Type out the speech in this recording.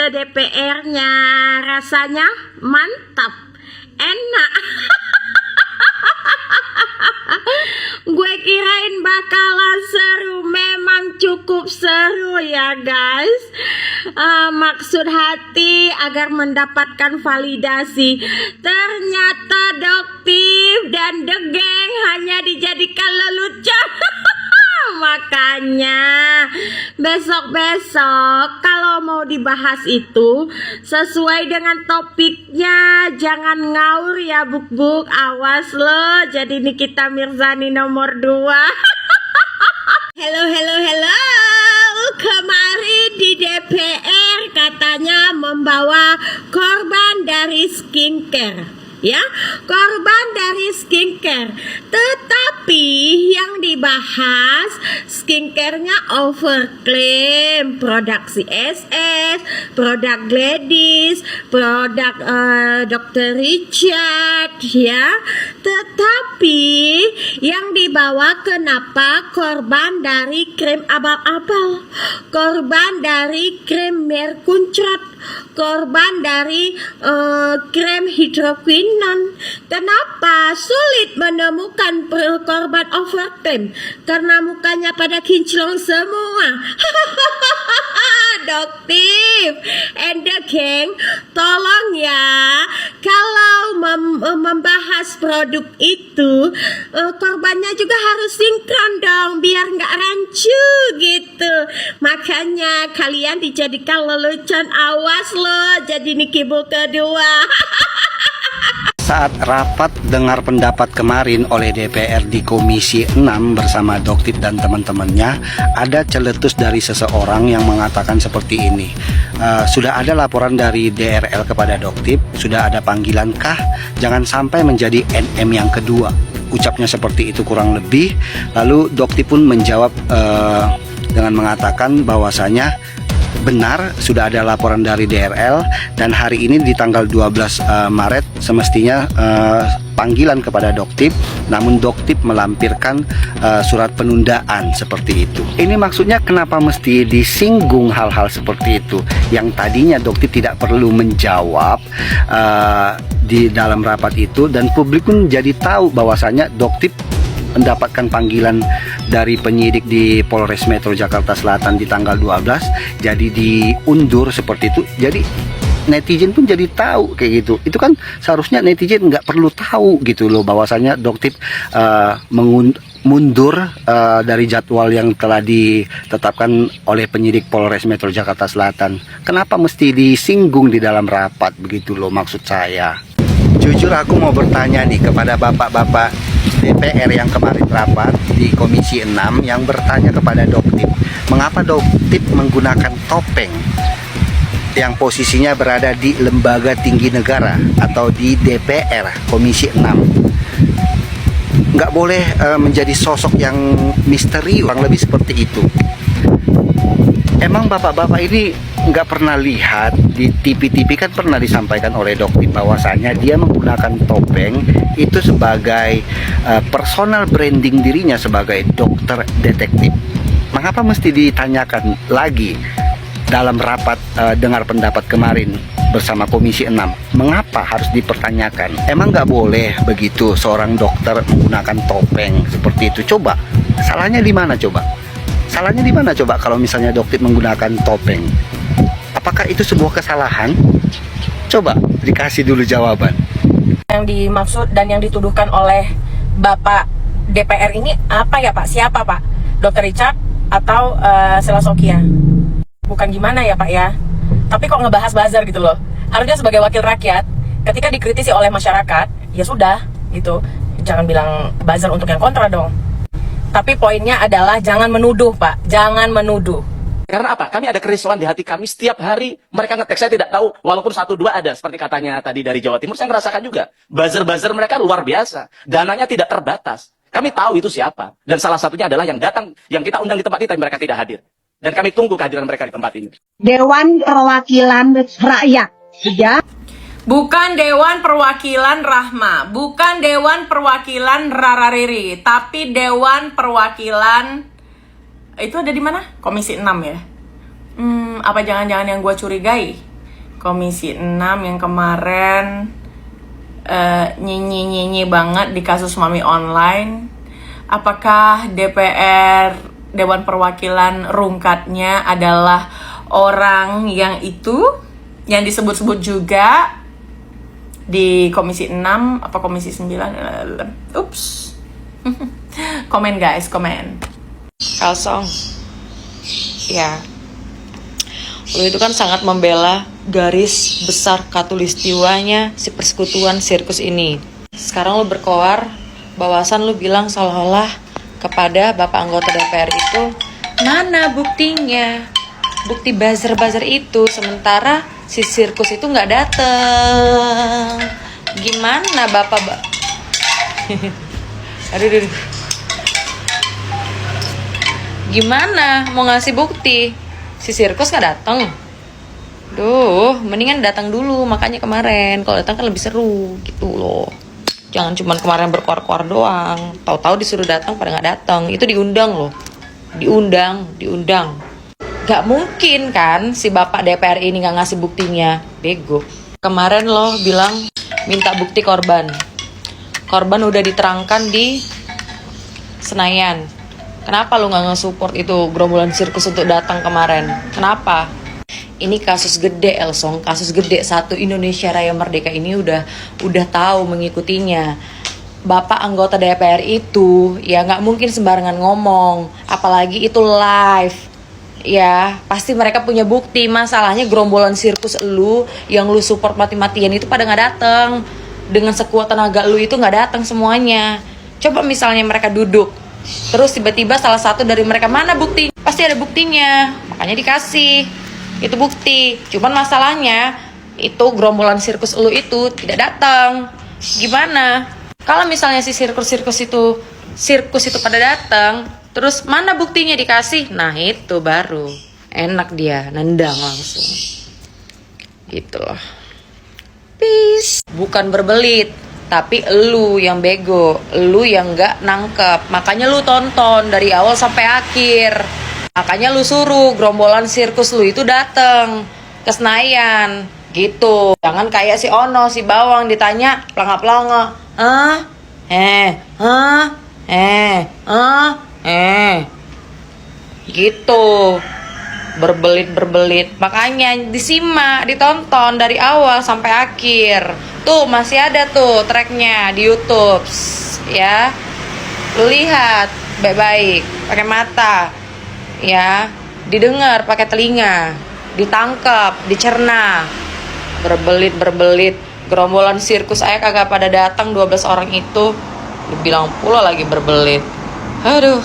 ke DPR-nya. Rasanya mantap, enak. Gue kirain bakalan seru, memang cukup seru ya guys. Maksud hati agar mendapatkan validasi, ternyata Doktif dan The Gang hanya dijadikan lelucon. Makanya besok-besok kalau mau dibahas itu sesuai dengan topiknya, jangan ngaur ya Buk-Buk, awas lo jadi Nikita Mirzani nomor 2. Hello, kemarin di DPR katanya membawa korban dari skincare. Ya, korban dari skincare. Tetapi yang dibahas skincare-nya overclaim, produk CSS, produk Gladys, produk Dr. Richard ya. Tetapi yang dibawa kenapa korban dari krim abal-abal, korban dari krim merkuncrot, korban dari krim hidroquinon. Kenapa sulit menemukan korban overclaim? Karena mukanya pada kinclong semua. Doktif and The Gang, tolong ya, kalau membahas produk itu korbannya juga harus sinkron dong, biar nggak rancu gitu. Makanya kalian dijadikan lelucon, awas lo jadi Nikibul kedua. Saat rapat dengar pendapat kemarin oleh DPR di Komisi 6 bersama Doktif dan teman-temannya, ada celetus dari seseorang yang mengatakan seperti ini. Sudah ada laporan dari DRL kepada Doktif, sudah ada panggilan kah? Jangan sampai menjadi NM yang kedua. Ucapnya seperti itu kurang lebih. Lalu Doktif pun menjawab dengan mengatakan bahwasanya benar sudah ada laporan dari DRL dan hari ini di tanggal 12 Maret semestinya panggilan kepada Doktif, namun Doktif melampirkan surat penundaan seperti itu. Ini maksudnya kenapa mesti disinggung hal-hal seperti itu yang tadinya Doktif tidak perlu menjawab di dalam rapat itu, dan publik pun jadi tahu bahwasanya Doktif mendapatkan panggilan dari penyidik di Polres Metro Jakarta Selatan di tanggal 12, jadi diundur seperti itu. Jadi netizen pun jadi tahu kayak gitu. Itu kan seharusnya netizen nggak perlu tahu gitu loh bahwasanya Doktif mundur dari jadwal yang telah ditetapkan oleh penyidik Polres Metro Jakarta Selatan. Kenapa mesti disinggung di dalam rapat begitu loh, maksud saya. Jujur aku mau bertanya nih kepada bapak-bapak DPR yang kemarin rapat di Komisi 6 yang bertanya kepada Doktif, mengapa Doktif menggunakan topeng yang posisinya berada di lembaga tinggi negara atau di DPR Komisi 6. Nggak boleh menjadi sosok yang misteri, kurang lebih seperti itu. Emang bapak-bapak ini nggak pernah lihat di TV-TV, kan pernah disampaikan oleh Doktif bahwasanya dia menggunakan topeng itu sebagai personal branding dirinya sebagai dokter detektif. Mengapa mesti ditanyakan lagi dalam rapat dengar pendapat kemarin bersama Komisi 6? Mengapa harus dipertanyakan? Emang nggak boleh begitu seorang dokter menggunakan topeng seperti itu? Coba, salahnya di mana coba? Salahnya di mana coba kalau misalnya Doktif menggunakan topeng? Apakah itu sebuah kesalahan? Coba dikasih dulu jawaban. Yang dimaksud dan yang dituduhkan oleh Bapak DPR ini apa ya Pak? Siapa Pak? Dr. Richard atau Sela Sokya? Bukan gimana ya Pak ya? Tapi kok ngebahas buzzer gitu loh. Harusnya sebagai wakil rakyat, ketika dikritisi oleh masyarakat, ya sudah gitu. Jangan bilang buzzer untuk yang kontra dong. Tapi poinnya adalah jangan menuduh Pak, jangan menuduh. Karena apa? Kami ada kerisauan di hati kami setiap hari. Mereka ngetek, saya tidak tahu, walaupun 1-2 ada, seperti katanya tadi dari Jawa Timur, saya ngerasakan juga. Buzzer-buzzer mereka luar biasa. Dananya tidak terbatas. Kami tahu itu siapa. Dan salah satunya adalah yang datang, yang kita undang di tempat ini, tapi mereka tidak hadir. Dan kami tunggu kehadiran mereka di tempat ini. Dewan Perwakilan Rakyat, ya. Bukan Dewan Perwakilan Rahma, bukan Dewan Perwakilan Rara Riri, tapi Dewan Perwakilan itu ada di mana? Komisi 6 ya. Apa jangan-jangan yang gue curigai Komisi 6 yang kemarin nyenyi-nyenyi banget di kasus Mami Online. Apakah DPR, Dewan Perwakilan rungkatnya adalah orang yang itu, yang disebut-sebut juga di Komisi 6 apa Komisi 9? Ups. Komen guys, komen. Kalsong, ya, lu itu kan sangat membela garis besar katulistiwanya si persekutuan sirkus ini. Sekarang lu berkoar, bawasan lu bilang seolah-olah kepada bapak anggota DPR itu, mana buktinya? Bukti buzzer-buzzer itu, sementara si sirkus itu nggak dateng. Gimana bapak? Aduh. Gimana mau ngasih bukti? Si sirkus nggak dateng. Duh, mendingan datang dulu, makanya kemarin. Kalau datang kan lebih seru gitu loh. Jangan cuma kemarin berkoar-koar doang. Tahu-tahu disuruh datang pada nggak datang. Itu diundang loh. Diundang. Gak mungkin kan si bapak DPR ini nggak ngasih buktinya. Bego. Kemarin lo bilang minta bukti korban. Korban udah diterangkan di Senayan. Kenapa lu nggak nge-support itu gerombolan sirkus untuk datang kemarin? Kenapa? Ini kasus gede, Elsong, kasus gede. Satu Indonesia Raya Merdeka ini udah tahu mengikutinya. Bapak anggota DPR itu ya nggak mungkin sembarangan ngomong, apalagi itu live. Ya pasti mereka punya bukti. Masalahnya gerombolan sirkus lu yang lu support mati-matian itu pada nggak datang. Dengan sekuat tenaga lu itu nggak datang semuanya. Coba misalnya mereka duduk, terus tiba-tiba salah satu dari mereka, mana bukti? Pasti ada buktinya, makanya dikasih. Itu bukti. Cuman masalahnya itu gerombolan sirkus lu itu tidak datang. Gimana? Kalau misalnya si sirkus itu pada datang, terus mana buktinya dikasih? Nah, itu baru enak dia nendang langsung. Gitu loh. Peace. Bukan berbelit, tapi elu yang bego, elu yang nggak nangkep. Makanya lu tonton dari awal sampai akhir. Makanya lu suruh gerombolan sirkus lu itu dateng ke Senayan gitu. Jangan kayak si Ono, si Bawang ditanya pelangga-pelangga, gitu, berbelit. Makanya disimak, ditonton dari awal sampai akhir. Tuh masih ada tuh tracknya di YouTube, ya. Lu lihat baik-baik, pakai mata. Ya, didengar pakai telinga, ditangkap, dicerna. Berbelit, gerombolan sirkus saya kagak pada datang 12 orang itu. Dibilang pula lagi berbelit. Aduh.